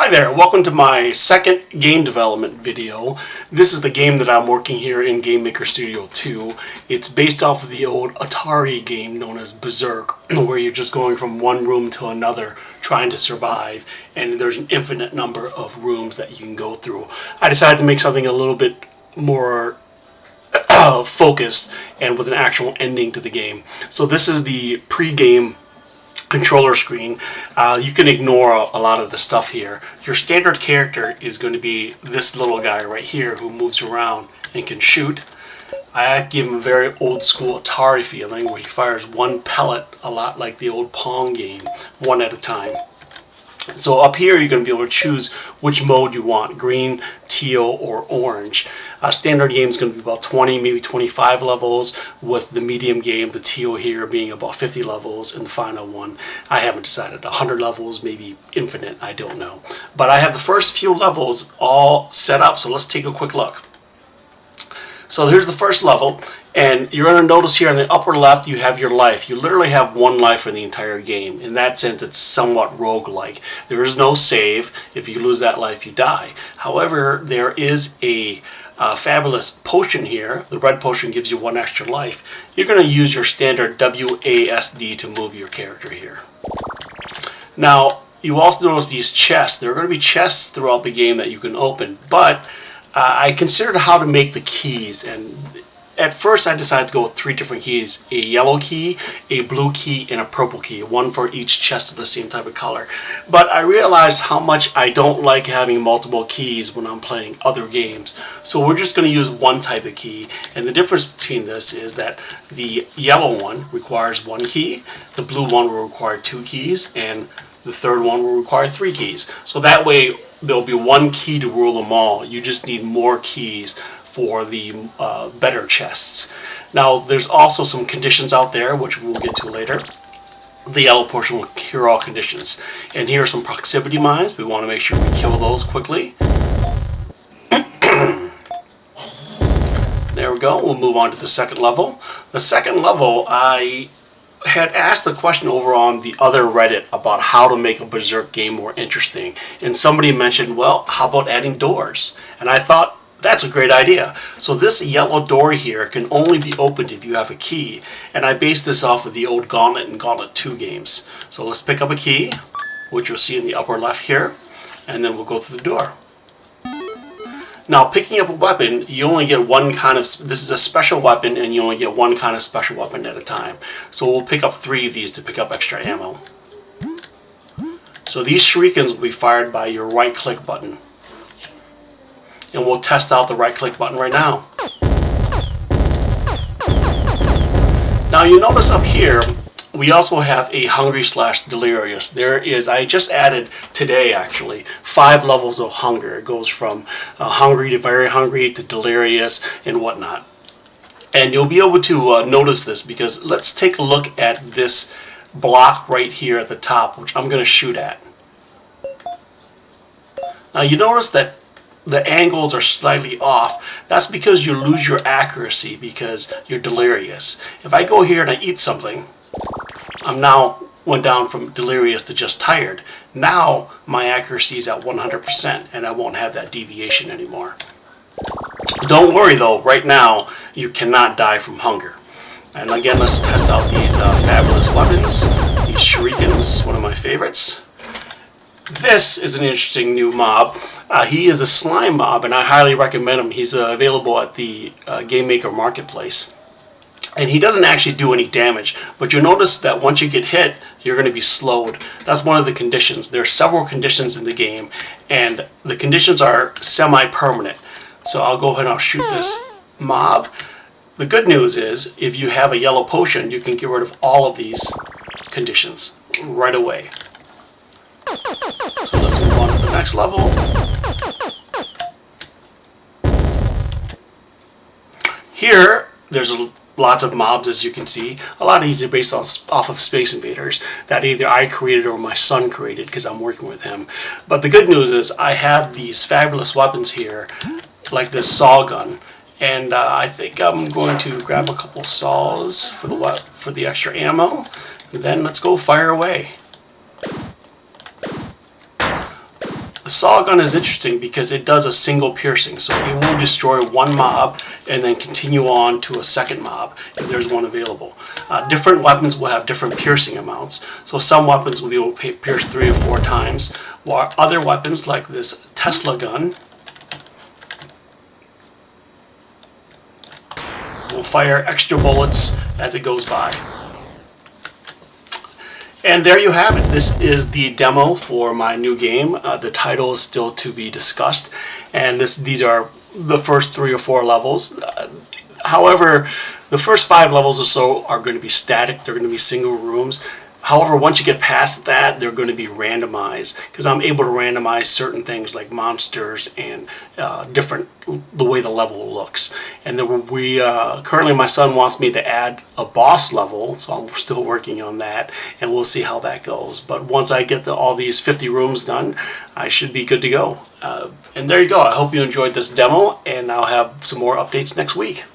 Hi there, welcome to my second game development video. This is the game that I'm working here in GameMaker Studio 2. It's based off of the old Atari game known as Berserk, where you're just going from one room to another trying to survive, and there's an infinite number of rooms that you can go through. I decided to make something a little bit more focused and with an actual ending to the game. So this is the pre-game controller screen. You can ignore a lot of the stuff here. Your standard character is going to be this little guy right here who moves around and can shoot. I give him a very old school Atari feeling where he fires one pellet, a lot like the old Pong game, one at a time. So up here you're going to be able to choose which mode you want, green, teal, or orange. Standard game is going to be about 20, maybe 25 levels, with the medium game, the teal here, being about 50 levels, and the final one, I haven't decided, 100 levels, maybe infinite, I don't know. But I have the first few levels all set up, so let's take a quick look. So here's the first level, and you're going to notice here in the upper left you have your life. You literally have one life for the entire game. In that sense, it's somewhat roguelike. There is no save. If you lose that life, you die. However, there is a fabulous potion here. The red potion gives you one extra life. You're going to use your standard WASD to move your character here. Now, you also notice these chests. There are going to be chests throughout the game that you can open, but I considered how to make the keys, and at first I decided to go with 3 different keys: a yellow key, a blue key, and a purple key, one for each chest of the same type of color. But I realized how much I don't like having multiple keys when I'm playing other games, so we're just going to use one type of key. And the difference between this is that the yellow one requires 1 key, the blue one will require 2 keys, and the third one will require 3 keys. So that way there'll be 1 key to rule them all. You just need more keys for the better chests. Now there's also some conditions out there which we'll get to later. The yellow portion will cure all conditions. And here are some proximity mines. We want to make sure we kill those quickly. There we go. We'll move on to the second level. The second level, I had asked a question over on the other Reddit about how to make a Berserk game more interesting, and somebody mentioned, well, how about adding doors? And I thought, that's a great idea. So this yellow door here can only be opened if you have a key, and I based this off of the old Gauntlet and Gauntlet 2 games. So let's pick up a key, which you'll see in the upper left here, and then we'll go through the door. Now, picking up a weapon, you only get one kind of, this is a special weapon, and you only get one kind of special weapon at a time. So we'll pick up 3 of these to pick up extra ammo. So these shurikens will be fired by your right click button. And we'll test out the right click button right now. Now you notice up here, we also have a hungry / delirious. There is, I just added today actually, 5 levels of hunger. It goes from hungry to very hungry to delirious and whatnot. And you'll be able to notice this, because let's take a look at this block right here at the top, which I'm going to shoot at. Now you notice that the angles are slightly off. That's because you lose your accuracy because you're delirious. If I go here and I eat something, I'm now went down from delirious to just tired. Now my accuracy is at 100% and I won't have that deviation anymore. Don't worry though, right now you cannot die from hunger. And again, let's test out these fabulous weapons, these shurikens, one of my favorites. This is an interesting new mob. He is a slime mob, and I highly recommend him. He's available at the GameMaker marketplace. And he doesn't actually do any damage, but you'll notice that once you get hit, you're going to be slowed. That's one of the conditions. There are several conditions in the game, and the conditions are semi-permanent. So I'll go ahead and I'll shoot this mob. The good news is, if you have a yellow potion, you can get rid of all of these conditions right away. So let's move on to the next level. Here, there's lots of mobs, as you can see. A lot of these are based off of Space Invaders that either I created or my son created, because I'm working with him. But the good news is I have these fabulous weapons here, like this saw gun. And I think I'm going to grab a couple saws for the extra ammo. And then let's go fire away. The saw gun is interesting because it does a single piercing, so it will destroy one mob and then continue on to a second mob if there's one available. Different weapons will have different piercing amounts, so some weapons will be able to pierce 3 or 4 times, while other weapons like this Tesla gun will fire extra bullets as it goes by. And there you have it. This is the demo for my new game. The title is still to be discussed, and these are the first 3 or 4 levels. However, the first 5 levels or so are going to be static. They're going to be single rooms. However, once you get past that, they're going to be randomized, because I'm able to randomize certain things like monsters and the way the level looks. And then currently my son wants me to add a boss level, so I'm still working on that, and we'll see how that goes. But once I get all these 50 rooms done, I should be good to go. And there you go. I hope you enjoyed this demo, and I'll have some more updates next week.